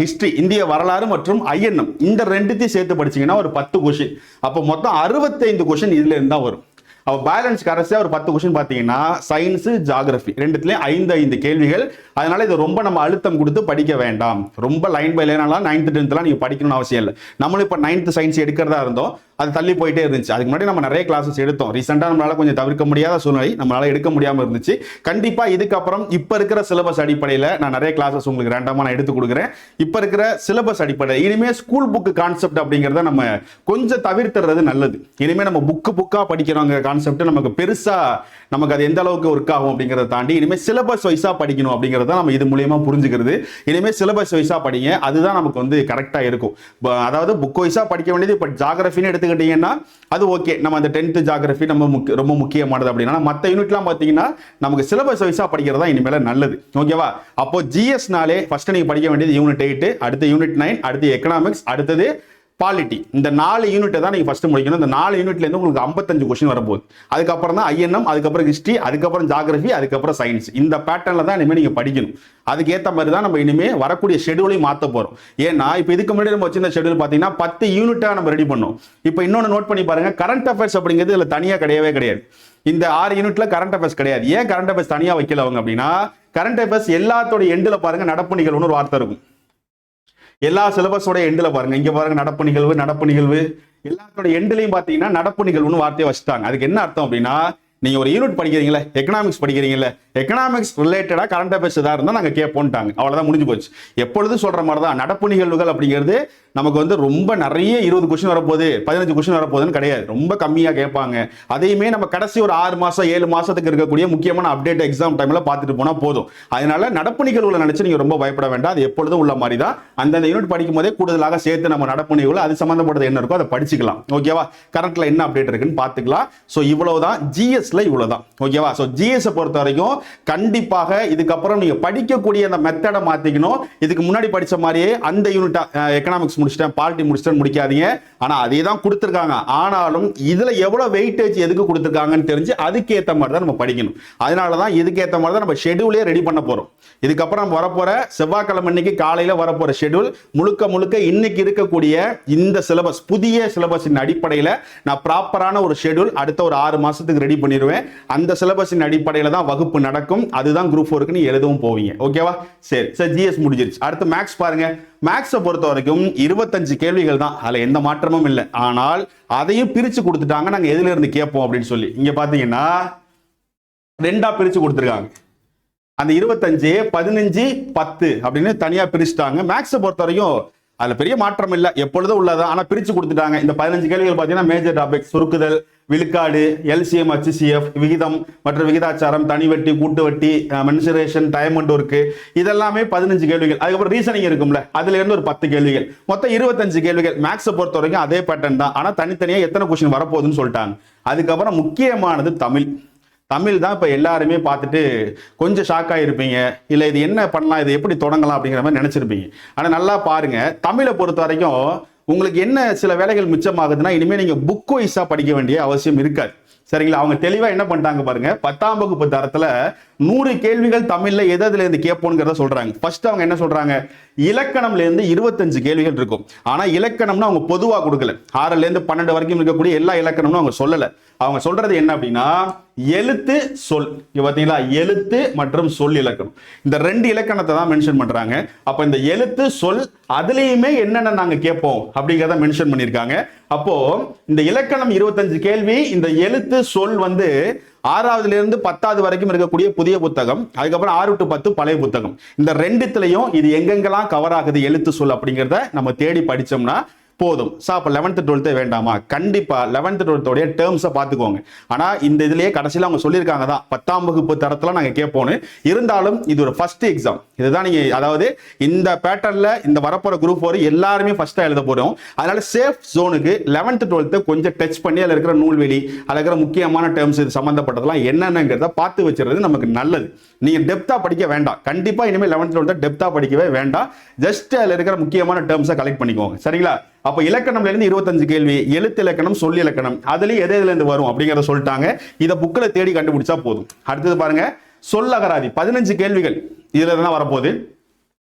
ஹிஸ்டரி, இந்திய வரலாறு மற்றும் ஐஎன்எம், இந்த ரெண்டுத்தையும் சேர்த்து படிச்சீங்கன்னா ஒரு 10 क्वेश्चन. அப்போ மொத்தம் 65 क्वेश्चन இதுல இருந்தா வரும். அப்ப பேலன்ஸ் கடைசியா ஒரு 10 क्वेश्चन பாத்தீங்கன்னா சயின்ஸ், ஜியோகிராஃபி ரெண்டுத்துலயும் 5 கேள்விகள். அதனால இது ரொம்ப நம்ம அழுத்தம் கொடுத்து படிக்க வேண்டாம். ரொம்ப லைன் பை லைனால 9th 10th நீங்க படிக்கணும்னு அவசியம் இல்லை. நம்மளும் இப்ப 9th சயின்ஸ் எடுக்கிறதா இருந்தோம், அது தள்ளி போயிட்டே இருந்துச்சு. அதுக்கு முன்னாடி நம்ம நிறைய கிளாஸஸ் எடுத்தோம். ரீசெண்டா நம்மளால கொஞ்சம் தவிர்க்க முடியாத சூழ்நிலை, நம்மளால எடுக்க முடியாம இருந்துச்சு. கண்டிப்பா இதுக்கப்புறம் இப்ப இருக்கிற சிலபஸ் அடிப்படையில் நான் நிறைய கிளாஸஸ் உங்களுக்கு ரேண்டமா நான் எடுத்து கொடுக்குறேன். இப்ப இருக்கிற சிலபஸ் அடிப்படையில் இனிமே ஸ்கூல் புக் கான்செப்ட் அப்படிங்கறத நம்ம கொஞ்சம் தவிர்த்துறது நல்லது. இனிமே நம்ம புக்கா படிக்கிறோங்கிற கான்செப்ட் நமக்கு பெருசா நமக்கு அது எந்த அளவுக்கு ஒர்க் ஆகும் அப்படிங்கறத தாண்டி இனிமே சிலபஸ் வைஸா படிக்கணும் அப்படிங்கறத நம்ம இது மூலமா புரிஞ்சுக்கிறது. இனிமே சிலபஸ் வைஸா படிங்க, அதுதான் நமக்கு வந்து கரெக்டா இருக்கும். அதாவது புக் வைஸா படிக்க வேண்டியது இப்ப ஜியோகிராஃபின்னு எடுத்துக்கிட்டா எடுத்துக்கிட்டீங்கன்னா அது ஓகே, நம்ம அந்த 10th ஜியோகிராஃபி நம்ம ரொம்ப முக்கியமானது அப்படின்னா. மற்ற யூனிட்லாம் பார்த்தீங்கன்னா நமக்கு சிலபஸ் வைஸாக படிக்கிறது தான் இனிமேல் நல்லது. ஓகேவா? அப்போ ஜிஎஸ்னாலே ஃபர்ஸ்ட் நீங்கள் படிக்க வேண்டியது யூனிட் 8, அடுத்து யூனிட் 9, அடுத்து எக்கனாமிக்ஸ், அடுத்தது பாலிட்டி. இந்த 4 யூனிட்டை தான் நீங்கள் ஃபர்ஸ்ட் முடிக்கணும். இந்த 4 யூனிட்லேருந்து உங்களுக்கு 55 கொஸ்டின் வரப்போகுது. அதுக்கப்புறம் தான் ஐஎன்எம், அதுக்கப்புறம் ஹிஸ்ட்ரி, அதுக்கப்புறம் ஜியோகிராஃபி, அதுக்கப்புறம் சயின்ஸ். இந்த பேட்டர்னில் தான் இனிமேல் நீங்கள் படிக்கணும். அதுக்கேற்ற மாதிரி தான் நம்ம இனிமேல் வரக்கூடிய ஷெடியூலையும் மாற்ற போகிறோம். ஏன்னா இப்போ இதுக்கு முன்னாடி நம்ம வச்சிருந்த ஷெடியூல் பார்த்தீங்கன்னா 10 யூனிட்டாக நம்ம ரெடி பண்ணோம். இப்போ இன்னொன்று நோட் பண்ணி பாருங்க, கரண்ட் அஃபேர்ஸ் அப்படிங்கிறது இதில் தனியாக கிடையவே கிடையாது. இந்த 6 யூனிட்ல கரண்ட் அஃபேர்ஸ் கிடையாது. ஏன் கரண்ட் அஃபேர்ஸ் தனியாக வைக்கல அவங்க அப்படின்னா, கரண்ட் அஃபேர்ஸ் எல்லாத்தோட எண்டில் பாருங்க நடப்பு நிகழ்வுன்னு ஒரு வார்த்தை இருக்கும். எல்லா சிலபஸோட எண்டில் பாருங்க, இங்க பாருங்க நடப்பு நிகழ்வு எல்லாத்தோட எண்ட்லையும் பார்த்தீங்கன்னா நடப்பு நிகழ்வுன்னு வார்த்தையை வச்சுட்டாங்க. அதுக்கு என்ன அர்த்தம் அப்படின்னா, நீங்க ஒரு யூனிட் படிக்கிறீங்களா, எக்கனாமிக்ஸ் படிக்கிறீங்களா, எக்கனாமிக்ஸ் ரிலேட்டடா கரண்ட் அஃபேர்ஸ் ஏதாவது இருந்தால் நாங்கள் கேட்போம்ட்டாங்க. அவ்வளோதான், முடிஞ்சு போச்சு. எப்பொழுதும் சொல்ற மாதிரி தான் நடப்பு நிகழ்வுகள் அப்படிங்கிறது நமக்கு வந்து ரொம்ப நிறைய 20 கொஸ்டின் வரப்போகுது, 15 கொஸ்டின் வரப்போகுதுன்னு கிடையாது. ரொம்ப கம்மியாக கேட்பாங்க. அதையுமே நம்ம கடைசி ஒரு 6 மாதம் 7 மாதத்துக்கு இருக்கக்கூடிய முக்கியமான அப்டேட் எக்ஸாம் டைமில் பார்த்துட்டு போனால் போதும். அதனால நடப்பு நிகழ்வுகளை நினைச்சு நீங்கள் ரொம்ப பயப்பட வேண்டாம். அது எப்பொழுதும் உள்ள மாதிரி தான். அந்தந்த யூனிட் படிக்கும் போதே கூடுதலாக சேர்த்து நம்ம நடப்பு நிகழ்வு அது சம்பந்தப்பட்டது என்ன இருக்கோ அதை படிச்சுக்கலாம். ஓகேவா? கரண்ட்ல என்ன அப்டேட் இருக்குன்னு பார்த்துக்கலாம். ஸோ இவ்வளவுதான் ஜிஎஸ்ல, இவ்வளவுதான். ஓகேவா? ஸோ ஜிஎஸ் பொறுத்த வரைக்கும் கண்டிப்பாக இதுக்கப்புறம் நீங்க படிக்கக்கூடிய அந்த மெத்தடை மாத்திக்கணும். இதுக்கு முன்னாடி படிச்ச மாதிரியே அந்த யூனிட் எக்கனாமிக்ஸ் முடிச்சிட்டேன், பாலிட்டி முடிச்சிட்டேன் முடிக்காதீங்க. ஆனா அதே தான் கொடுத்துருக்காங்க. ஆனாலும் இதுல எவ்வளவு வெயிட்டேஜ் எதுக்கு கொடுத்துருக்காங்கன்னு தெரிஞ்சு அதுக்கேற்ற மாதிரி தான் நம்ம படிக்கணும். அதனால தான் இதுக்கேற்ற மாதிரி தான் நம்ம ஷெடியூலே ரெடி பண்ண போறோம். இதுக்கப்புறம் நம்ம வரப்போற செவ்வாய்க்கிழமை இன்னைக்கு காலையில வரப்போற ஷெடியூல் முழுக்க இன்னைக்கு இருக்கக்கூடிய இந்த சிலபஸ், புதிய சிலபஸின் அடிப்படையில் நான் ப்ராப்பரான ஒரு ஷெடியூல் அடுத்த ஒரு 6 மாசத்துக்கு ரெடி பண்ணிடுவேன். அந்த சிலபஸின் அடிப்படையில் தான் வகுப்பு நடக்கும். அதுதான் குரூப் 4க்கு நீ எழுதவும் போவீங்க. ஓகேவா? சரி சார், ஜிஎஸ் முடிஞ்சிருச்சு. அடுத்து மேக்ஸ் பாருங்க. மேக்ஸை பொறுத்த வரைக்கும் 25 கேள்விகள் தான், அதுல எந்த மாற்றமும் இல்லை. ஆனால் அதையும் பிரிச்சு கொடுத்துட்டாங்க, நாங்க எதுல இருந்து கேட்போம் அப்படின்னு சொல்லி. இங்க பாத்தீங்கன்னா 2ஆ பிரிச்சு கொடுத்துருக்காங்க. அந்த 25, 15, 10 அப்படின்னு தனியா பிரிச்சுட்டாங்க. மேக்ஸை பொறுத்த வரைக்கும் அதுல பெரிய மாற்றம் இல்லை, எப்பொழுதும் உள்ளதா. ஆனா பிரிச்சு கொடுத்துட்டாங்க. இந்த 15 கேள்விகள் பாத்தீங்கன்னா மேஜர் டாபிக், சுருக்குதல், விழுக்காடு, எல்சிஎம், HCF, விகிதம் மற்றும் விகிதாச்சாரம், தனி வட்டி, கூட்டு வட்டி, மென்சுரேஷன், டைம் அண்ட் ஒர்க், இதெல்லாமே 15 கேள்விகள். அதுக்கப்புறம் ரீசனிங் இருக்கும்ல, அதுல இருந்து ஒரு 10 கேள்விகள், மொத்தம் 25 கேள்விகள். மேக்ஸை பொறுத்த வரைக்கும் அதே பேட்டர்ன் தான். ஆனா தனித்தனியா எத்தனை கொஸ்டின் வரப்போகுதுன்னு சொல்லிட்டாங்க. அதுக்கப்புறம் முக்கியமானது தமிழ். தமிழ் தான் இப்போ எல்லாருமே பார்த்துட்டு கொஞ்சம் ஷாக் ஆகிருப்பீங்க. இல்லை இது என்ன பண்ணலாம், இது எப்படி தொடங்கலாம் அப்படிங்கிற மாதிரி நினச்சிருப்பீங்க. ஆனால் நல்லா பாருங்க, தமிழை பொறுத்த வரைக்கும் உங்களுக்கு என்ன சில வேலைகள் மிச்சமாகுதுன்னா, இனிமேல் நீங்கள் புக் வைஸாக படிக்க வேண்டிய அவசியம் இருக்காது. சரிங்களா? அவங்க தெளிவா என்ன பண்ணிட்டாங்க பாருங்க, 10ஆம் வகுப்பு தரத்துல 100 கேள்விகள் தமிழ்ல எதுல இருந்து கேட்போம்ங்கிறத சொல்றாங்க. ஃபர்ஸ்ட் அவங்க என்ன சொல்றாங்க, இலக்கணம்ல இருந்து 25 கேள்விகள் இருக்கும். ஆனா இலக்கணம்னு அவங்க பொதுவா கொடுக்கல. 6ல இருந்து 12 வரைக்கும் இருக்கக்கூடிய எல்லா இலக்கணம்னு அவங்க சொல்லல. அவங்க சொல்றது என்ன அப்படின்னா, எழுத்து சொல். இங்க பாத்தீங்களா, எழுத்து மற்றும் சொல் இலக்கணம், இந்த 2 இலக்கணத்தை தான் மென்ஷன் பண்றாங்க. அப்ப இந்த எழுத்து சொல் அதுலயுமே என்னென்ன நாங்க கேட்போம் அப்படிங்கிறத மென்ஷன் பண்ணிருக்காங்க. அப்போ இந்த இலக்கணம் 25 கேள்வி, இந்த எழுத்து சொல் வந்து 6வதுல இருந்து 10வது வரைக்கும் இருக்கக்கூடிய புதிய புத்தகம், அதுக்கப்புறம் 6 to 10 பழைய புத்தகம். இந்த 2த்துலயும் இது எங்கெங்கெல்லாம் கவர் ஆகுது எழுத்து சொல் அப்படிங்கிறத நம்ம தேடி படிச்சோம்னா போதும். அப்ப 11th 12th வேண்டாமா? கண்டிப்பா 11th 12th உடைய டேர்ம்ஸை பார்த்துக்கோங்க. ஆனா இந்த இதுலயே கடைசியில் அவங்க சொல்லியிருக்காங்க தான் 10ஆம் வகுப்பு தரத்துல நாங்க கேட்போன்னு. இருந்தாலும் இது ஒரு ஃபர்ஸ்ட் எக்ஸாம். இதுதான் நீங்க, அதாவது இந்த பேட்டர்ன்ல இந்த வரப்போற குரூப் 4 எல்லாருமே ஃபர்ஸ்டா எழுத போறோம். அதனால சேஃப் ஜோனுக்கு 11th 12th கொஞ்சம் டச் பண்ணி அதில் இருக்கிற நூல்வெளி, அதில் இருக்கிற முக்கியமான டேர்ம்ஸ் இது சம்பந்தப்பட்டதெல்லாம் என்னென்னங்கிறத பார்த்து வச்சுறது நமக்கு நல்லது. நீங்க டெப்தா படிக்க வேண்டாம். கண்டிப்பா இனிமேல் 11th 12th டெப்தா படிக்கவே வேண்டாம். ஜஸ்ட் அதில் இருக்கிற முக்கியமான டேர்ம்ஸை கலெக்ட் பண்ணிக்கோங்க. சரிங்களா? அப்ப இலக்கணம்ல இருந்து 25 கேள்வி, எழுத்து இலக்கணம், சொல் இலக்கணம், அதுலயும் எதுல இருந்து வரும் அப்படிங்கறத சொல்லிட்டாங்க. இத புக்ல தேடி கண்டுபிடிச்சா போதும். அடுத்தது பாருங்க, சொல்லகராதி 15 கேள்விகள் இதுல தான் வரப்போகுது.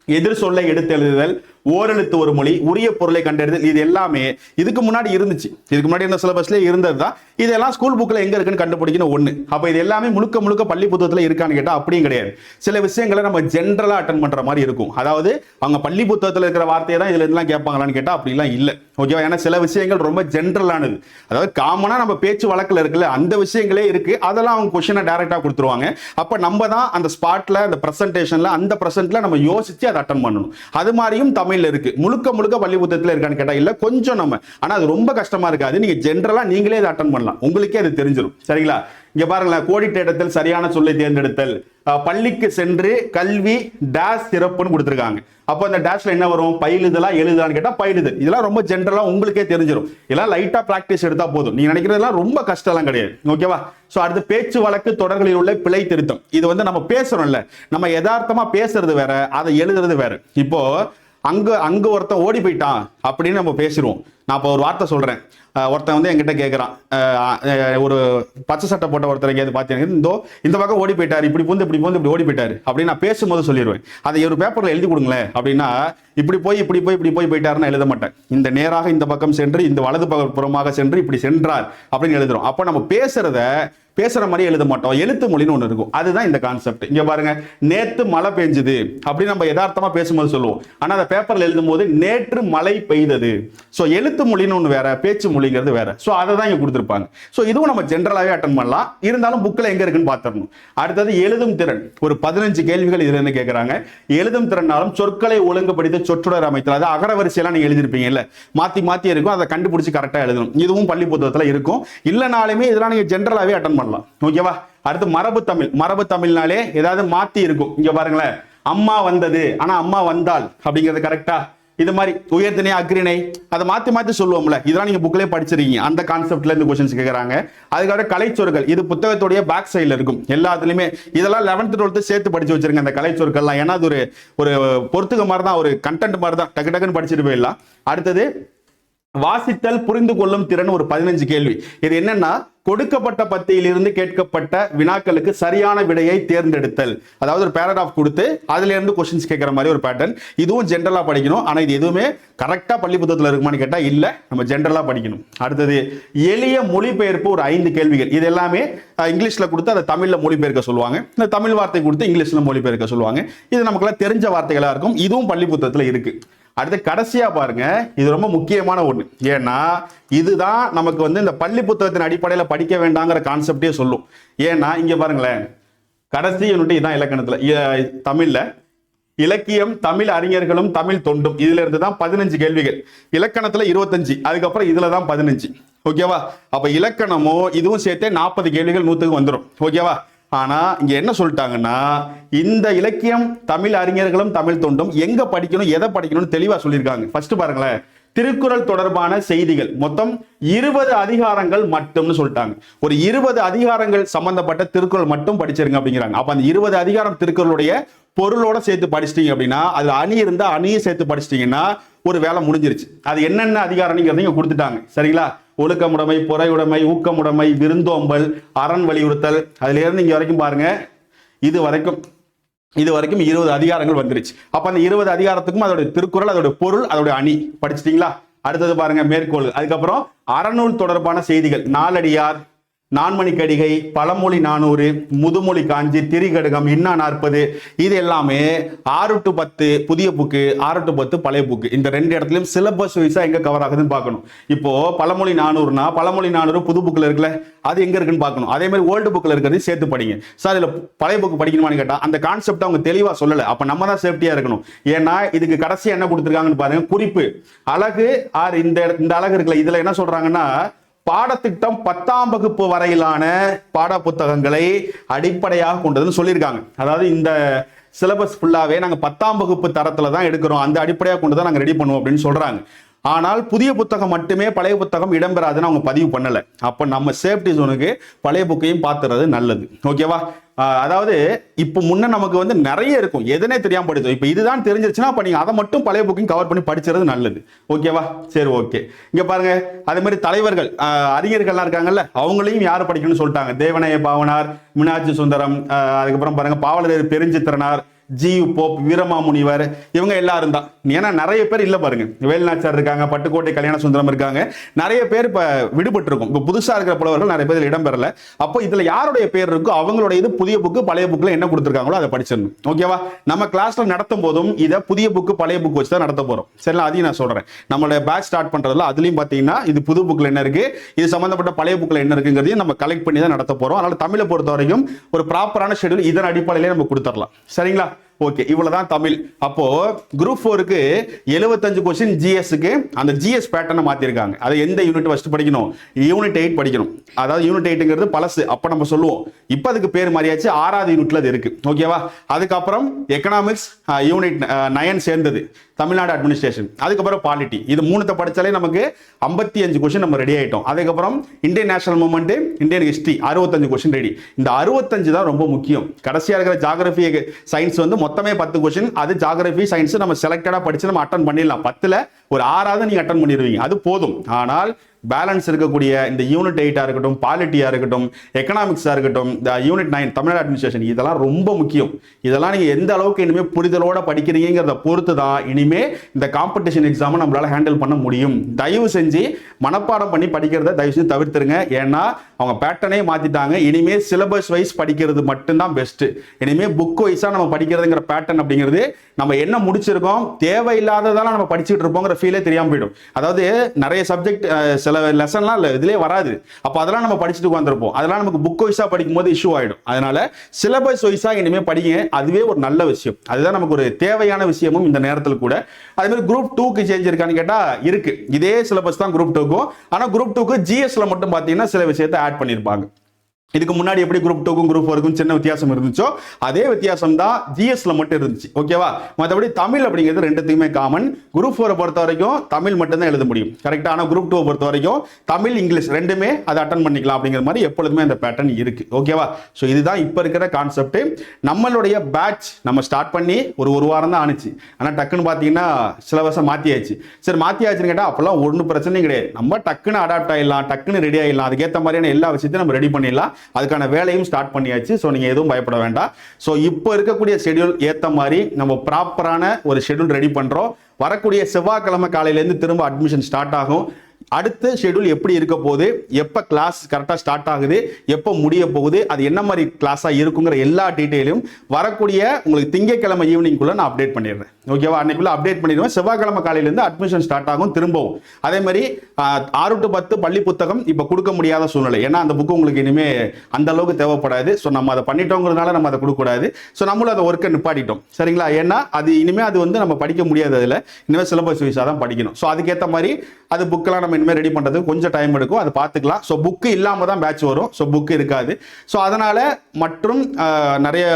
எதிர் சொல்லை எடுத்து எழுதுதல், ஓரெழுத்து ஒரு மொழி, உரிய பொருளை கண்டறிதல், இது எல்லாமே இதுக்கு முன்னாடி இருந்துச்சு. இதுக்கு முன்னாடி இந்த சிலபஸ்ல இருந்தது தான். இதெல்லாம் ஸ்கூல் புக்ல எங்க இருக்குன்னு கண்டுபிடிக்கணும் ஒண்ணு. அப்ப இது எல்லாமே முழுக்க பள்ளி புத்தகத்துல இருக்கான்னு கேட்டா அப்படியும் கிடையாது. சில விஷயங்களை நம்ம ஜென்ரலா அட்டன் பண்ற மாதிரி இருக்கும். அதாவது அவங்க பள்ளி புத்தகத்துல இருக்கிற வார்த்தையை தான் இதுல இருந்தெல்லாம் கேட்பாங்களான்னு கேட்டா அப்படிலாம் இல்ல. ஓகேவா? ஏன்னா சில விஷயங்கள் ரொம்ப ஜென்ரலானது, அதாவது காமனா நம்ம பேச்சு வழக்கில் இருக்குல்ல, அந்த விஷயங்களே இருக்கு. அதெல்லாம் அவங்க கொஸ்டினை டைரக்டா கொடுத்துருவாங்க. அப்ப நம்ம தான் அந்த ஸ்பாட்ல, அந்த பிரசன்டேஷன்ல, அந்த பிரசன்ட்ல நம்ம யோசிச்சு அதை அட்டன் பண்ணணும். அது மாதிரியும் தமிழ்ல இருக்கு. முழுக்க பள்ளி புத்தகத்துல இருக்கான்னு கேட்டா இல்ல, கொஞ்சம் நம்ம. ஆனா அது ரொம்ப கஷ்டமா இருக்காது. நீங்க ஜென்ரலா நீங்களே இதை அட்டன் பண்ணலாம், உங்களுக்கே அது தெரிஞ்சிடும். சரிங்களா? இங்க பாருங்களேன், கோடிட்ட இடத்தில் சரியான சொல்லை தேர்ந்தெடுத்தல், பள்ளிக்கு சென்று கல்வி டேஷ் சிறப்புன்னு கொடுத்துருக்காங்க. அப்போ அந்த டேஷ்ல என்ன வரும்? பயிலுதலா எழுதுதான்னு கேட்டா பயிலுதல். இதெல்லாம் ரொம்ப ஜென்ரலா உங்களுக்கே தெரிஞ்சிடும். இதெல்லாம் லைட்டா பிராக்டிஸ் எடுத்தா போதும். நீங்க நினைக்கிறதெல்லாம் ரொம்ப கஷ்டம்லாம் கிடையாது. ஓகேவா? சோ அடுத்து பேச்சு வழக்கு தொடர்களில் உள்ள பிழை திருத்தம். இது வந்து நம்ம பேசுறோம்ல, நம்ம யதார்த்தமா பேசுறது வேற, அதை எழுதுறது வேற. இப்போ அங்க ஒருத்தன் ஓடி போயிட்டான் அப்படின்னு நம்ம பேசிடுவோம். நான் இப்போ ஒரு வார்த்தை சொல்றேன், ஒருத்தன் வந்து என்கிட்ட கேட்கறான், ஒரு பச்சை சட்டை போட்ட ஒருத்தர் எங்கேயாவது பார்த்தீங்கன்னா இந்த பக்கம் ஓடி போயிட்டாரு, இப்படி ஓடி போயிட்டாரு அப்படின்னு நான் பேசும்போது சொல்லிடுவேன். அதை ஒரு பேப்பர்ல எழுதி கொடுங்களேன் அப்படின்னா, இப்படி போய் போயிட்டாருன்னு எழுத மாட்டேன். இந்த நேராக இந்த பக்கம் சென்று இந்த வலது புறமாக சென்று இப்படி சென்றார் அப்படின்னு எழுதுறோம். அப்ப நம்ம பேசுற மாதிரி எழுத மாட்டோம். எழுத்து மொழின்னு ஒன்று இருக்கும். அதுதான் இந்த கான்செப்ட். இங்க பாருங்க, நேத்து மழை பெஞ்சது அப்படின்னு நம்ம யதார்த்தமா பேசும்போது சொல்லுவோம். ஆனா அந்த பேப்பர்ல எழுதும் போது நேற்று மழை பெய்தது. சோ எழுத்து மொழின்னு ஒன்று வேற, பேச்சு மொழிங்கிறது வேற. சோ அதை தான் இங்க கொடுத்துருப்பாங்க. சோ இதுவும் நம்ம ஜென்ரலாவே அட்டன் பண்ணலாம். இருந்தாலும் புக்ல எங்க இருக்குன்னு பார்த்துடணும். அடுத்தது எழுதும் திறன். ஒரு 15 கேள்விகள் இதுல இருந்து கேட்கறாங்க. எழுதும் திறனாலும் சொற்களை ஒழுங்குபடுத்தி சொற்றொடர் அமைத்தல், அது அகரவரிசையெல்லாம் நீங்க எழுதிருப்பீங்க இல்ல, மாத்தி இருக்கும். அதை கண்டுபிடிச்சு கரெக்டா எழுதணும். இதுவும் பள்ளி புத்தகத்துல இருக்கும். இல்லனாலுமே இதெல்லாம் நீங்க ஜென்ரலாவே அட்டன் பண்ணலாம். ஓகேவா? அடுத்து மரபு தமிழ். மரபு தமிழ்னாலே ஏதாவது மாத்தி இருக்கும். இங்க பாருங்களேன், அம்மா வந்தது ஆனா அம்மா வந்தால் அப்படிங்கிறது கரெக்டா? இது மாதிரி உயர்திணை அக்ரிணை அதை மாத்தி சொல்லுவோம்ல, இதெல்லாம் நீங்க புக்லயே படிச்சிருக்கீங்க. அந்த கான்செப்ட்ல இந்த கொஸ்டின்ஸ் கேட்கறாங்க. அதுக்காக கலைச்சொற்கள், இது புத்தகத்துடைய பேக் சைடுல இருக்கும் எல்லாத்துலயுமே. இதெல்லாம் 11th 12th சேர்த்து படிச்சு வச்சிருங்க இந்த கலைச்சொற்கள்லாம். ஏன்னா அது ஒரு பொறுத்துக்க மாதிரி தான், ஒரு கண்டென்ட் மாதிரி தான், டக்குன்னு படிச்சுட்டு போயிடலாம். அடுத்தது வாசித்தல் புரிந்து கொள்ளும் திறன். ஒரு 15 கேள்வி. இது என்னன்னா, கொடுக்கப்பட்ட பத்தியிலிருந்து கேட்கப்பட்ட வினாக்களுக்கு சரியான விடையை தேர்ந்தெடுத்தல். அதாவது ஒரு பேராகிராஃப் கொடுத்து அதுல இருந்து கொஸ்டின்ஸ் கேட்கிற மாதிரி ஒரு பேட்டர்ன். இதுவும் ஜென்ரலா படிக்கணும். ஆனா இது எதுவுமே கரெக்டா பள்ளி புத்தகத்துல இருக்குமான்னு கேட்டா இல்ல, நம்ம ஜென்ரலா படிக்கணும். அடுத்தது எளிய மொழிபெயர்ப்பு. ஒரு 5 கேள்விகள். இது எல்லாமே இங்கிலீஷ்ல கொடுத்து அதை தமிழ்ல மொழிபெயர்க்க சொல்லுவாங்க. இந்த தமிழ் வார்த்தை கொடுத்து இங்கிலீஷ்ல மொழிபெயர்க்க சொல்லுவாங்க. இது நமக்குலாம் தெரிஞ்ச வார்த்தைகளா இருக்கும். இதுவும் பள்ளி புத்தகத்துல இருக்கு. அடுத்து கடைசியா பாருங்க, இது ரொம்ப முக்கியமான ஒண்ணு. ஏன்னா இதுதான் நமக்கு வந்து இந்த பள்ளி புத்தகத்தின் அடிப்படையில் படிக்க வேண்டாங்கிற கான்செப்டே சொல்லும். ஏன்னா இங்க பாருங்களேன், கடைசி யூனிட் இதான் இலக்கணத்துல, தமிழ்ல இலக்கியம், தமிழ் அறிஞர்களும் தமிழ் தொண்டும், இதுல இருந்து தான் 15 கேள்விகள். இலக்கணத்துல 25, அதுக்கப்புறம் இதுல தான் 15. ஓகேவா? அப்ப இலக்கணமோ இதுவும் சேர்த்தே 40 கேள்விகள் 100க்கு வந்துடும். ஓகேவா? ஆனா இங்க என்ன சொல்லிட்டாங்கன்னா, இந்த இலக்கியம், தமிழ் அறிஞர்களும் தமிழ் தொண்டும் எங்க படிக்கணும், எதை படிக்கணும்னு தெளிவா சொல்லியிருக்காங்க. ஃபர்ஸ்ட் பாருங்களேன், திருக்குறள் தொடர்பான செய்திகள் மொத்தம் 20 அதிகாரங்கள் மட்டும்னு சொல்லிட்டாங்க. ஒரு 20 அதிகாரங்கள் சம்பந்தப்பட்ட திருக்குறள் மட்டும் படிச்சிருங்க அப்படிங்கிறாங்க. அப்ப அந்த 20 அதிகாரம் திருக்குறளுடைய பொருளோட சேர்த்து படிச்சிட்டீங்க அப்படின்னா, அதுல அணி இருந்தா அணியை சேர்த்து படிச்சிட்டீங்கன்னா ஒரு வேலை முடிஞ்சிருச்சு. அது என்னென்ன அதிகாரம்ங்கிறதையும் கொடுத்துட்டாங்க. சரிங்களா? ஒழுக்கமுடைமை, பொறையுடைமை, ஊக்கமுடைமை, விருந்தோம்பல், அரண் வலியுறுத்தல், அதுல இருந்து இங்க வரைக்கும் பாருங்க, இது வரைக்கும் 20 அதிகாரங்கள் வந்துருச்சு. அப்ப அந்த 20 அதிகாரத்துக்கும் அதோட திருக்குறள், அதோட பொருள், அதோட அணி படிச்சிட்டீங்களா? அடுத்தது பாருங்க மேற்கோள். அதுக்கப்புறம் அறநூல் தொடர்பான செய்திகள், நாலடியார், நான்மணிக்கடிகை, பழமொழி 400, முதுமொழி காஞ்சி, திரிகடுகம், இன்னா 40, இது எல்லாமே 6 to 10 புதிய புக்கு, 6 to 10 பழைய புக்கு. இந்த 2 இடத்துலயும் சிலபஸ் வைஸா எங்க கவர் ஆகுதுன்னு பார்க்கணும். இப்போ பழமொழி 400னா பழமொழி 400 புது புக்ல இருக்குல்ல, அது எங்க இருக்குன்னு பார்க்கணும். அதே மாதிரி ஓல்டு புக்ல இருக்கிறது சேர்த்து படிங்க. சார் இதுல பழைய புக் படிக்கணுமான்னு கேட்டா அந்த கான்செப்ட் அவங்க தெளிவா சொல்லல. அப்ப நம்ம தான் சேஃப்டியா இருக்கணும். ஏன்னா இதுக்கு கடைசியா என்ன கொடுத்துருக்காங்கன்னு பாருங்க, குறிப்பு அழகு ஆர் இந்த அழகு இருக்குல்ல, இதுல என்ன சொல்றாங்கன்னா, பாடத்திட்டம் 10ஆம் வகுப்பு வரையிலான பாட புத்தகங்களை அடிப்படையாக கொண்டதுன்னு சொல்லியிருக்காங்க. அதாவது இந்த சிலபஸ் ஃபுல்லாவே நாங்க 10ஆம் வகுப்பு தரத்துல தான் எடுக்கிறோம், அந்த அடிப்படையாக கொண்டு தான் நாங்க ரெடி பண்ணுவோம் அப்படின்னு சொல்றாங்க. ஆனால் புதிய புத்தகம் மட்டுமே, பழைய புத்தகம் இடம்பெறாதுன்னு அவங்க பதிவு பண்ணல. அப்ப நம்ம சேஃப்டி ஜோனுக்கு பழைய புக்கையும் பார்த்துறது நல்லது. ஓகேவா? அதாவது இப்போ முன்ன நமக்கு வந்து நிறைய இருக்கும், எதனே தெரியாம படிச்சோம். இப்போ இதுதான் தெரிஞ்சிருச்சுன்னா அப்ப நீங்க அதை மட்டும் பழைய புக்கையும் கவர் பண்ணி படிச்சுறது நல்லது. ஓகேவா? சரி, ஓகே. இங்க பாருங்க, அதே மாதிரி தலைவர்கள், அறிஞர்கள்லாம் இருக்காங்கல்ல, அவங்களையும் யாரு படிக்கணும்னு சொல்லிட்டாங்க. தேவனைய பாவனார், மீனாட்சி சுந்தரம், அதுக்கப்புறம் பாருங்க பாவலர் பெருஞ்சித்திரனார், ஜி போப், வீரமாமுனிவர், இவங்க எல்லாரும் தான். ஏன்னா நிறைய பேர் இல்ல பாருங்க, வேலுநாச்சியார் இருக்காங்க, பட்டுக்கோட்டை கல்யாண சுந்தரம் இருக்காங்க, நிறைய பேர் இப்ப விடுபட்டு இருக்கும். இப்ப புதுசா இருக்கிற புலவர்கள் நிறைய பேர் இடம்பெறல. அப்போ இதுல யாருடைய பேர் இருக்கோ அவங்களுடைய இது புதிய புக்கு, பழைய புக்ல என்ன கொடுத்துருக்காங்களோ அதை படிச்சிடணும். ஓகேவா? நம்ம கிளாஸ்ல நடத்தும் போதும் இதை புதிய புக்கு பழைய புக் வச்சு தான் நடத்த போறோம். சரிங்களா? அதையும் நான் சொல்றேன். நம்மளுடைய பேட்ச் ஸ்டார்ட் பண்றதுல அதுலயும் பாத்தீங்கன்னா இது புது புக்ல என்ன இருக்கு, இது சம்பந்தப்பட்ட பழைய புக்ல என்ன இருக்குங்கிறதையும் நம்ம கலெக்ட் பண்ணி தான் நடத்த போறோம். அதனால தமிழை பொறுத்த வரைக்கும் ஒரு ப்ராப்பரான ஷெட்யூல் இதன் அடிப்படையிலே நம்ம கொடுத்துடலாம். சரிங்களா? ஓகே இவ்வளவுதான் தமிழ். அப்போ குரூப் 4க்கு 75 கொஸ்டின் ஜிஎஸ்க்கு அந்த ஜிஎஸ் பேட்டர்னை மாத்திருக்காங்க. அது எந்த யூனிட் ஃபர்ஸ்ட் படிக்கணும்? யூனிட் 8 படிக்கணும். அதாவது யூனிட் 8ங்கிறது பழசு, அப்ப நம்ம சொல்லுவோம். இப்போ அதுக்கு பேர் மாறியாச்சு, 6வது யூனிட்ல அது இருக்கு. ஓகேவா? அதுக்கப்புறம் எக்கனாமிக்ஸ் யூனிட் 9 சேர்ந்தது, தமிழ்நாடு அட்மினிஸ்ட்ரேஷன். அதுக்கப்புறம் பாலிட்டி. இது மூணுத்தை படிச்சாலே நமக்கு 55 கொஸ்டின் நம்ம ரெடி ஆயிட்டோம். அதுக்கப்புறம் Indian national movement, Indian history 65 question ready. இந்த 65 தான் ரொம்ப முக்கியம். கடைசியா இருக்கிற ஜியோகிராஃபி சயின்ஸ் வந்து மொத்தமே 10 கொஸ்டின். அது ஜியோகிராஃபி சயின்ஸ் நம்ம செலக்டடா படிச்சு நம்ம அட்டன் பண்ணிடலாம். 10ல ஒரு 6வது நீங்க அட்டன் பண்ணிடுவீங்க, அது போதும். ஆனால் பேலன்ஸ் இருக்கக்கூடிய இந்த யூனிட் 8 இருக்கட்டும், பாலிட்டியா இருக்கட்டும், எக்கனாமிக்ஸா இருக்கட்டும், இந்த யூனிட் 9 தமிழ்நாடு அட்மினிஸ்ட்ரேஷன், இதெல்லாம் ரொம்ப முக்கியம். இதெல்லாம் நீங்க எந்த அளவுக்கு இனிமே புரிதலோட படிக்கிறீங்கிறத பொறுத்து தான் இனிமே இந்த காம்படிஷன் எக்ஸாமை நம்மளால ஹேண்டில் பண்ண முடியும். தயவு செஞ்சு மனப்பாடம் பண்ணி படிக்கிறத தயவு செஞ்சு தவிர்த்துருங்க. ஏன்னா அவங்க பேட்டர்னே மாத்திட்டாங்க. இனிமே சிலபஸ் வைஸ் படிக்கிறது மட்டும்தான் பெஸ்ட். இனிமே புக் வைஸா நம்ம படிக்கிறதுங்கிற பேட்டர்ன் அப்படிங்கிறது நம்ம என்ன முடிச்சிருக்கோம், தேவையில்லாததெல்லாம் நம்ம படிச்சுட்டு இருப்போங்கிற ஃபீலே தெரியாம போயிடும். அதாவது நிறைய சப்ஜெக்ட் சில லெசன்லாம் இல்லை இதுலேயே வராது. அப்போ அதெல்லாம் நம்ம படிச்சுட்டு உட்காந்துருப்போம். அதெல்லாம் நமக்கு புக் வைஸாக படிக்கும் போது இஷ்யூ ஆகிடும். அதனால சிலபஸ் வைஸாக இனிமேல் படிங்க. அதுவே ஒரு நல்ல விஷயம். அதுதான் நமக்கு ஒரு தேவையான விஷயமும் இந்த நேரத்தில் கூட. அதே மாதிரி குரூப் 2க்கு சேஞ்ச் இருக்கான்னு கேட்டால் இருக்கு. இதே சிலபஸ் தான் குரூப் 2க்கும். ஆனால் குரூப் 2க்கு ஜிஎஸ்ல மட்டும் பார்த்தீங்கன்னா சில விஷயத்தை ஆட் பண்ணியிருப்பாங்க. இதுக்கு முன்னாடி எப்படி குரூப் 2க்கும் குரூப் 4க்கும் சின்ன வித்தியாசம் இருந்துச்சோ அதே வித்தியாசம் தான் ஜிஎஸ்ல மட்டும் இருந்துச்சு. ஓகேவா? மற்றபடி தமிழ் அப்படிங்கிறது ரெண்டுத்துக்குமே காமன். குரூப் 4 பொறுத்த வரைக்கும் தமிழ் மட்டும் தான் எழுத முடியும். கரெக்டா? ஆனால் குரூப் 2 பொறுத்த வரைக்கும் தமிழ் இங்கிலீஷ் ரெண்டுமே அதை அட்டன் பண்ணிக்கலாம் அப்படிங்கிற மாதிரி எப்பொழுதுமே அந்த பேட்டர்ன் இருக்கு. ஓகேவா? ஸோ இதுதான் இப்போ இருக்கிற கான்செப்ட். நம்மளுடைய பேட்ச் நம்ம ஸ்டார்ட் பண்ணி ஒரு வாரம் தான் ஆனிச்சு. ஆனால் டக்குன்னு பார்த்தீங்கன்னா சிலபஸை மாற்றியாச்சு. சரி மாற்றியாச்சுன்னு கேட்டால் அப்போல்லாம் ஒன்றும் பிரச்சனையும் கிடையாது. நம்ம டக்குன்னு அடாப்ட் ஆகிடலாம், டக்குன்னு ரெடி ஆகிடலாம். அதுக்கேற்ற மாதிரியான எல்லா விஷயத்தையும் நம்ம ரெடி பண்ணிடலாம். அதுக்கான வேலையும் ஸ்டார்ட் பண்ணியாச்சு. ஸோ நீங்க எதுவும் பயப்பட வேண்டாம். ஸோ இப்போ இருக்கக்கூடிய ஷெட்யூல் ஏற்ற மாதிரி நம்ம ப்ராப்பரான ஒரு ஷெட்யூல் ரெடி பண்றோம். வரக்கூடிய செவ்வாய்க்கிழமை காலையிலேருந்து திரும்ப அட்மிஷன் ஸ்டார்ட் ஆகும். அடுத்த ஷெட்யூல் எப்படி இருக்க போகுது, எப்போ கிளாஸ் கரெக்டாக ஸ்டார்ட் ஆகுது, எப்போ முடிய போகுது, அது என்ன மாதிரி கிளாஸாக இருக்குங்கிற எல்லா டீட்டெயிலும் வரக்கூடிய உங்களுக்கு திங்கட்கிழமை ஈவினிங்குள்ள நான் அப்டேட் பண்ணிடுறேன். ஓகேவா? அன்னைக்குள்ள அப்டேட் பண்ணிடுவேன். செவ்வாய்க்கிழமை காலையிலேருந்து அட்மிஷன் ஸ்டார்ட் ஆகும் திரும்பவும். அதே மாதிரி 6 to 10 பள்ளி புத்தகம் இப்போ கொடுக்க முடியாத சூழ்நிலை. ஏன்னா அந்த புக்கு உங்களுக்கு இனிமே அந்த அளவுக்கு தேவைப்படாது. ஸோ நம்ம அதை பண்ணிட்டோங்கிறதுனால நம்ம அதை கொடுக்கக்கூடாது. ஸோ நம்மளும் அதை ஒர்க்கை நிப்பாட்டிட்டோம். சரிங்களா? ஏன்னா அது இனிமேல் அது வந்து நம்ம படிக்க முடியாது. அதில் இனிமேல் சிலபஸ் வைஸாக தான் படிக்கணும். ஸோ அதுக்கேற்ற மாதிரி அது புக்கெல்லாம் நம்ம இனிமேல் ரெடி பண்ணுறதுக்கு கொஞ்சம் டைம் எடுக்கும். அதை பார்த்துக்கலாம். ஸோ புக்கு இல்லாமல் தான் பேட்ச் வரும். ஸோ புக்கு இருக்காது. ஸோ அதனால் மற்றும் நிறைய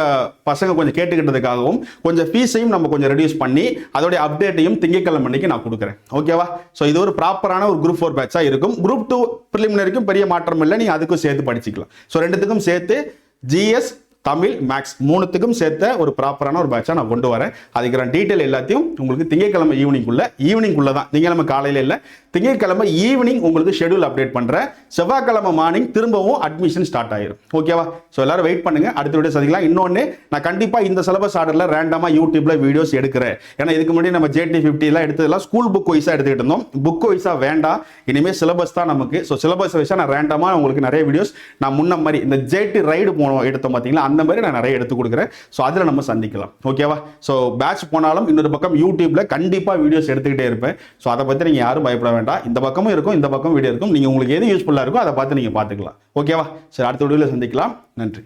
பசங்க கொஞ்சம் கேட்டுக்கிட்டதுக்காகவும் கொஞ்சம் ஃபீஸையும் நம்ம கொஞ்சம் ரெடியூஸ் பண்ணி அதோடைய அப்டேட்டையும் திங்கட்கிழமை அன்னைக்கு நான் கொடுக்குறேன். ஓகேவா? ஸோ இது ஒரு ப்ராப்பரான ஒரு குரூப் 4 பேட்சாக இருக்கும். குரூப் 2 ப்ரிலிமினரிக்கும் பெரிய மாற்றம் இல்லை. நீங்கள் அதுக்கும் சேர்த்து படிச்சுக்கலாம். ஸோ ரெண்டுத்துக்கும் சேர்த்து ஜிஎஸ், தமிழ், மேக்ஸ் மூணுத்துக்கும் சேர்த்த ஒரு ப்ராப்பரான ஒரு பேட்சா நான் கொண்டு வரேன். அதுக்கான டீட்டெயில் எல்லாத்தையும் உங்களுக்கு திங்கட்கிழமை ஈவினிங்குள்ள தான், திங்கட்கிழமை காலையில் இல்லை, திங்கட்கிழமை ஈவினிங் உங்களுக்கு ஷெட்யூல் அப்டேட் பண்ணுறேன். செவ்வாய்க்கிழமை மார்னிங் திரும்பவும் அட்மிஷன் ஸ்டார்ட் ஆயிரும். ஓகேவா? ஸோ எல்லாரும் வெயிட் பண்ணுங்க. அடுத்த வீடியோ சந்திக்கலாம். இன்னொன்று, நான் கண்டிப்பாக இந்த சிலபஸ் ஆர்டரில் ரேண்டமாக யூடியூப்ல வீடியோஸ் எடுக்கிறேன். ஏன்னா இதுக்கு முன்னாடி நம்ம JT50 எடுத்ததெல்லாம் ஸ்கூல் புக் வைஸாக எடுத்துக்கிட்டு இருந்தோம். புக் வைஸாக வேண்டாம், இனிமேல் சிலபஸ் தான் நமக்கு. ஸோ சிலபஸ் வைஸாக நான் ரேண்டமாக உங்களுக்கு நிறைய வீடியோஸ் நான் முன்ன மாதிரி இந்த JT ரைடு போனோம் எடுத்தோம் பார்த்தீங்களா, அந்த மாதிரி நான் நிறைய எடுத்து கொடுக்குறேன். ஸோ அதில் நம்ம சந்திக்கலாம். ஓகேவா? ஸோ பேட்ச் போனாலும் இன்னொரு பக்கம் யூடியூப்ல கண்டிப்பாக வீடியோஸ் எடுத்துக்கிட்டே இருப்பேன். ஸோ அதை பற்றி நீங்கள் யாரும் பயப்பட வேண்டாம். இந்த பக்கமும் இருக்கும், இந்த பக்கம் வீடியோ இருக்கும். நீங்கள் உங்களுக்கு எது யூஸ்ஃபுல்லாக இருக்கோ அதை பார்த்து நீங்கள் பார்த்துக்கலாம். ஓகேவா? சரி, அடுத்த வீடியோவில் சந்திக்கலாம். நன்றி.